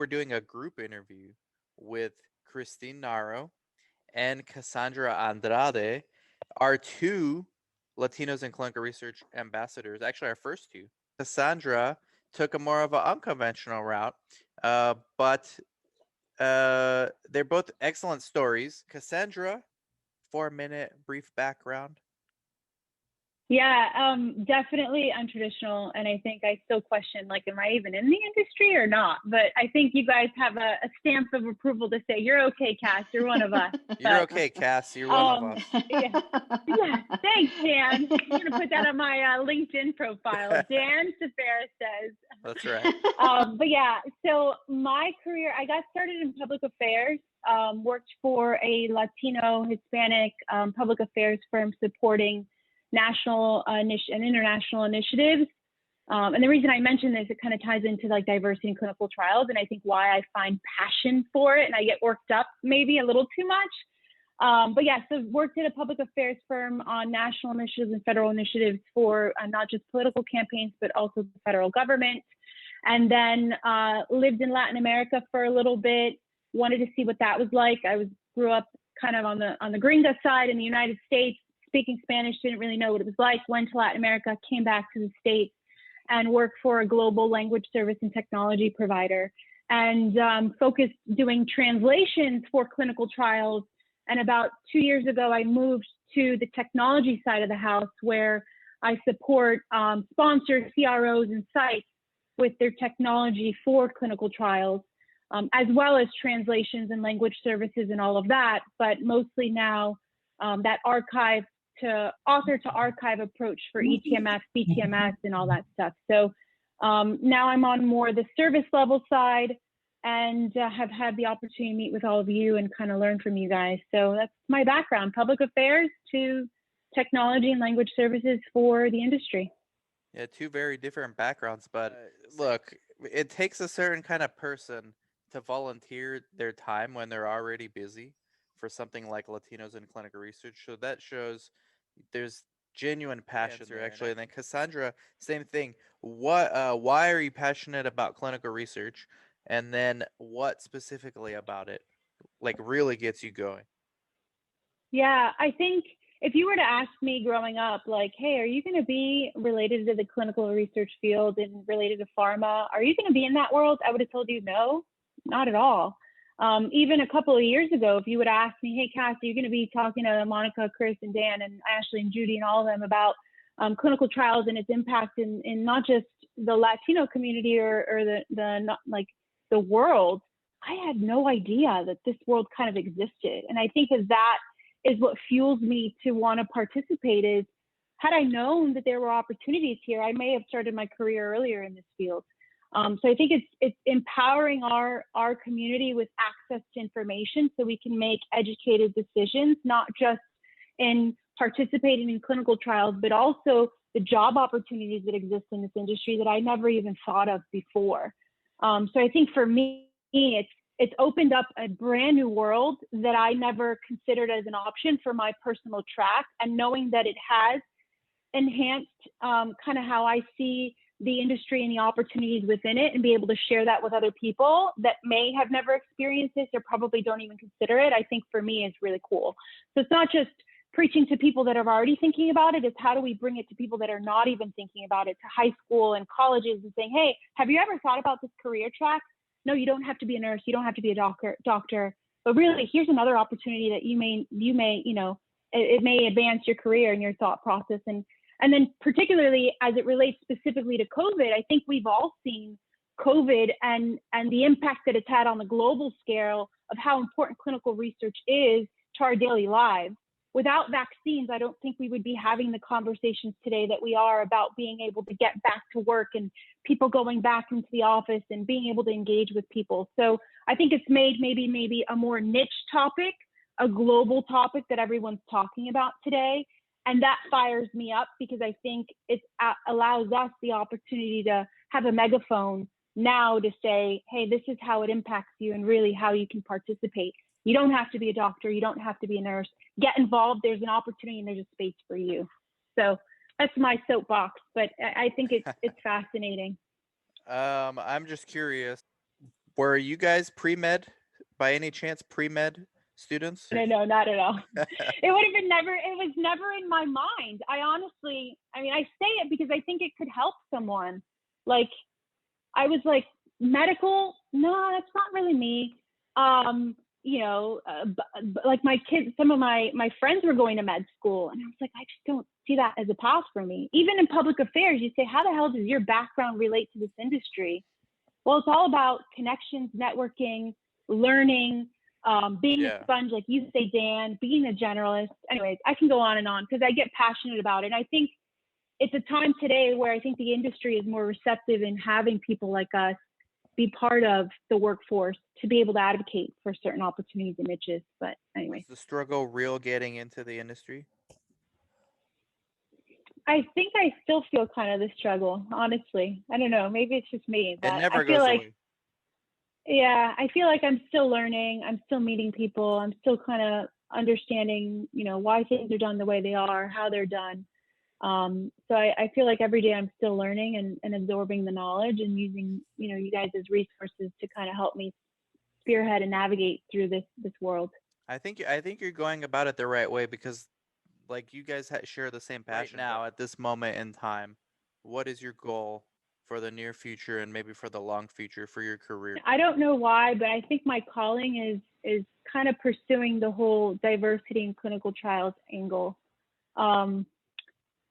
we're doing a group interview with Christine Naro and Cassandra Andrade, our two Latinos in clinical research ambassadors, actually our first two. Cassandra took a more of an unconventional route, but they're both excellent stories. Cassandra, 4 minute brief background. Yeah, definitely untraditional. And I think I still question, like, am I even in the industry or not? But I think you guys have a stamp of approval to say, you're okay, Cass, you're one of us. You're okay, Cass, you're one of us. Yeah, thanks, Dan. I'm going to put that on my LinkedIn profile. Dan Safara says. That's right. But yeah, so my career, I got started in public affairs, worked for a Latino, Hispanic public affairs firm supporting national and international initiatives. And the reason I mention this, it kind of ties into like diversity in clinical trials, and I think why I find passion for it, and I get worked up maybe a little too much. But yeah, so worked at a public affairs firm on national initiatives and federal initiatives for not just political campaigns, but also the federal government. And then lived in Latin America for a little bit, wanted to see what that was like. Grew up kind of on the gringa side in the United States, speaking Spanish, didn't really know what it was like, went to Latin America, came back to the States and worked for a global language service and technology provider, and focused doing translations for clinical trials. And about 2 years ago, I moved to the technology side of the house, where I support sponsors, CROs, and sites with their technology for clinical trials, as well as translations and language services and all of that. But mostly now that archive to author to archive approach for eTMF, CTMS, and all that stuff. So now I'm on more the service level side, and have had the opportunity to meet with all of you and kind of learn from you guys. So that's my background, public affairs to technology and language services for the industry. Yeah, two very different backgrounds, but look, it takes a certain kind of person to volunteer their time when they're already busy for something like Latinos in clinical research. So that shows there's genuine passion there, actually. And then Cassandra, same thing. Why are you passionate about clinical research? And then what specifically about it, like, really gets you going? Yeah, I think if you were to ask me growing up, like, hey, are you going to be related to the clinical research field and related to pharma? Are you going to be in that world? I would have told you no, not at all. Even a couple of years ago, if you would ask me, hey, Cass, are you going to be talking to Monica, Chris, and Dan, and Ashley, and Judy, and all of them about clinical trials and its impact in not just the Latino community or the world, I had no idea that this world kind of existed. And I think that is what fuels me to want to participate. Is, had I known that there were opportunities here, I may have started my career earlier in this field. So I think it's empowering our community with access to information so we can make educated decisions, not just in participating in clinical trials, but also the job opportunities that exist in this industry that I never even thought of before. So I think for me, it's opened up a brand new world that I never considered as an option for my personal track, and knowing that it has enhanced kind of how I see the industry and the opportunities within it, and be able to share that with other people that may have never experienced this or probably don't even consider it, I think for me is really cool. So it's not just preaching to people that are already thinking about it, it's how do we bring it to people that are not even thinking about it, to high school and colleges, and saying, hey, have you ever thought about this career track? No, you don't have to be a nurse, you don't have to be a doctor, but really here's another opportunity that you may, it may advance your career and your thought process. And then particularly as it relates specifically to COVID, I think we've all seen COVID and the impact that it's had on the global scale of how important clinical research is to our daily lives. Without vaccines, I don't think we would be having the conversations today that we are about being able to get back to work and people going back into the office and being able to engage with people. So I think it's made maybe a more niche topic, a global topic that everyone's talking about today. And that fires me up because I think it allows us the opportunity to have a megaphone now to say, hey, this is how it impacts you and really how you can participate. You don't have to be a doctor. You don't have to be a nurse. Get involved. There's an opportunity and there's a space for you. So that's my soapbox, but I think it's fascinating. I'm just curious. Were you guys pre-med by any chance? Pre-med students? No, not at all. It would have been never. It was never in my mind. I honestly, I mean, I say it because I think it could help someone. Like, I was like, medical? No, that's not really me. Like my kids, some of my friends were going to med school, and I was like, I just don't see that as a path for me. Even in public affairs, you say, how the hell does your background relate to this industry? Well, it's all about connections, networking, learning, being a sponge, like you say, Dan, being a generalist. Anyways, I can go on and on because I get passionate about it. And I think it's a time today where I think the industry is more receptive in having people like us be part of the workforce to be able to advocate for certain opportunities and niches. But anyway. Was the struggle real getting into the industry? I think I still feel kind of the struggle, honestly. I don't know. Maybe it's just me, It but never I feel goes like, away. yeah, I feel like I'm still learning. I'm still meeting people. I'm still kind of understanding, why things are done the way they are, how they're done. So I feel like every day I'm still learning and absorbing the knowledge and using, you guys as resources to kind of help me spearhead and navigate through this world. I think you're going about it the right way because, like, you guys share the same passion. Right now, at this moment in time, what is your goal for the near future and maybe for the long future for your career? I don't know why, but I think my calling is kind of pursuing the whole diversity in clinical trials angle.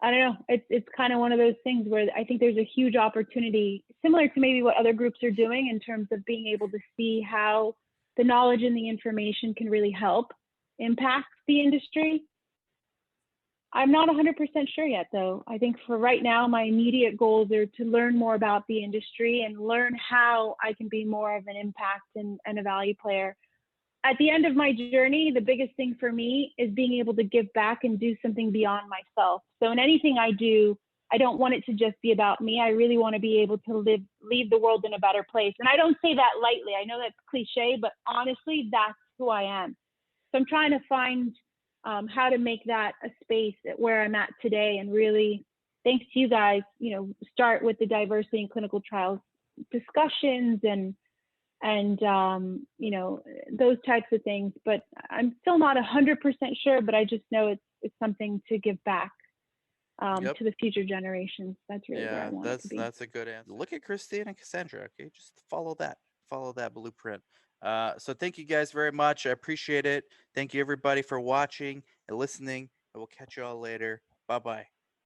I don't know. It's kind of one of those things where I think there's a huge opportunity, similar to maybe what other groups are doing in terms of being able to see how the knowledge and the information can really help impact the industry. I'm not 100% sure yet, though. I think for right now, my immediate goals are to learn more about the industry and learn how I can be more of an impact and a value player. At the end of my journey, the biggest thing for me is being able to give back and do something beyond myself. So in anything I do, I don't want it to just be about me. I really want to be able to leave the world in a better place. And I don't say that lightly. I know that's cliche, but honestly, that's who I am. So I'm trying to find how to make that a space where I'm at today, and really, thanks to you guys, start with the diversity in clinical trials discussions and those types of things. But I'm still not 100% sure, but I just know it's something to give back to the future generations. That's really where I want it to be. That's a good answer. Look at Christine and Cassandra. Okay, just follow that blueprint. So thank you guys very much. I appreciate it. Thank you everybody for watching and listening. And we'll catch you all later. Bye bye.